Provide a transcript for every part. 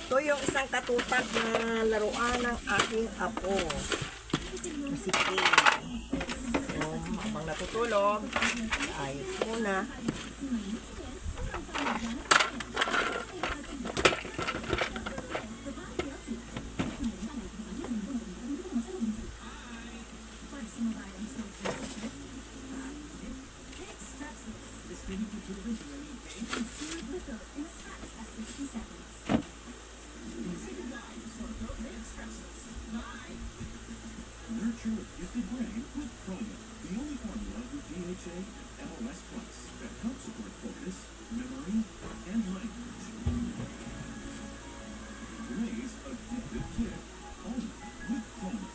Ito yung isang katupad na laruan ng aking apo. Si Kay. So, habang natutulog, ayos muna. Nurture a gifted brain with Chromium, the only formula with DHA, MOS Plus that helps support focus, memory, and language. Raise a gifted kid, only with Chromium.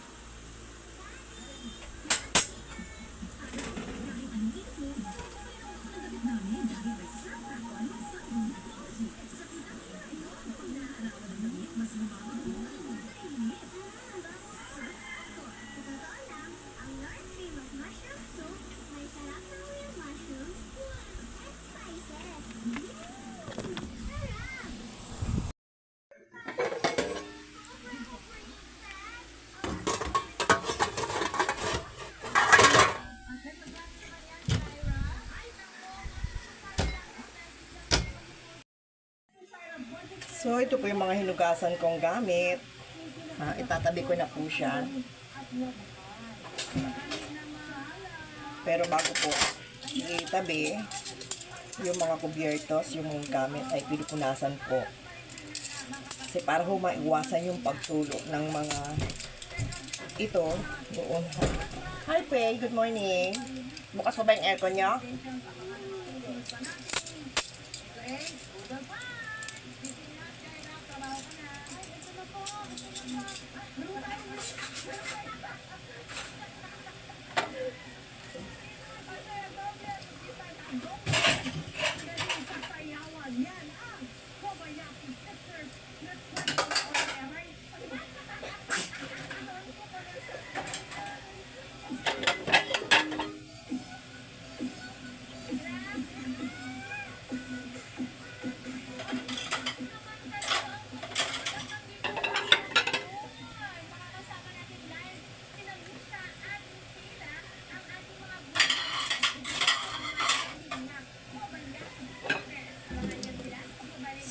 So, ito po yung mga hinugasan kong gamit. Itatabi ko na po siya. Pero bago po itabi, yung mga kubyertos, yung gamit ay pinupunasan po. Kasi para ho maiwasan yung pagtulo ng mga ito doon. Hi, Pei. Good morning. Bukas pa ba yung aircon nyo?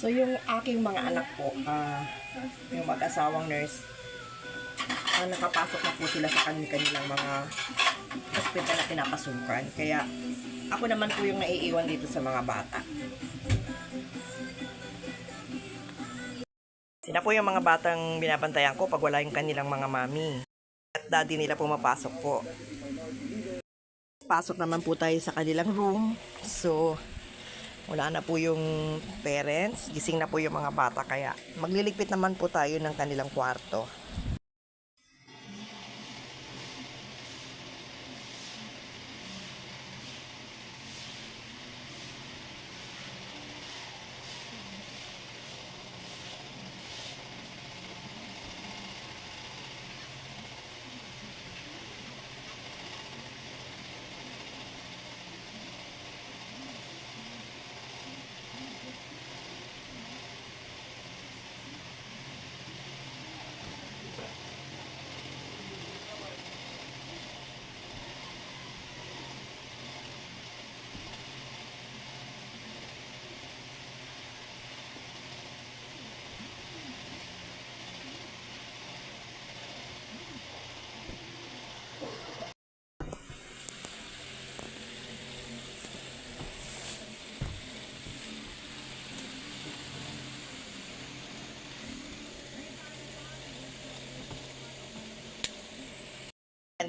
So, yung aking mga anak po, yung mag-asawang nurse, nakapasok na po sila sa kanilang mga hospital na pinapasukan. Kaya, ako naman po yung naiiwan dito sa mga bata. Sina po yung mga batang binabantayan ko pag wala yung kanilang mga mami. At daddy nila pumapasok po. Pasok naman po tayo sa kanilang room. So, wala na po yung parents, gising na po yung mga bata, kaya magliligpit naman po tayo ng kanilang kwarto.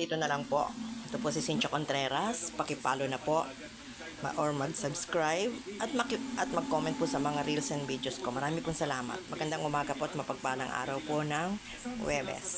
dito na lang po. Ito po si Cynthia Contreras. Pakipalo na po or mag-subscribe at mag-comment po sa mga reels and videos ko. Marami pong salamat. Magandang umaga po at mapagpalang araw po ng Huwebes.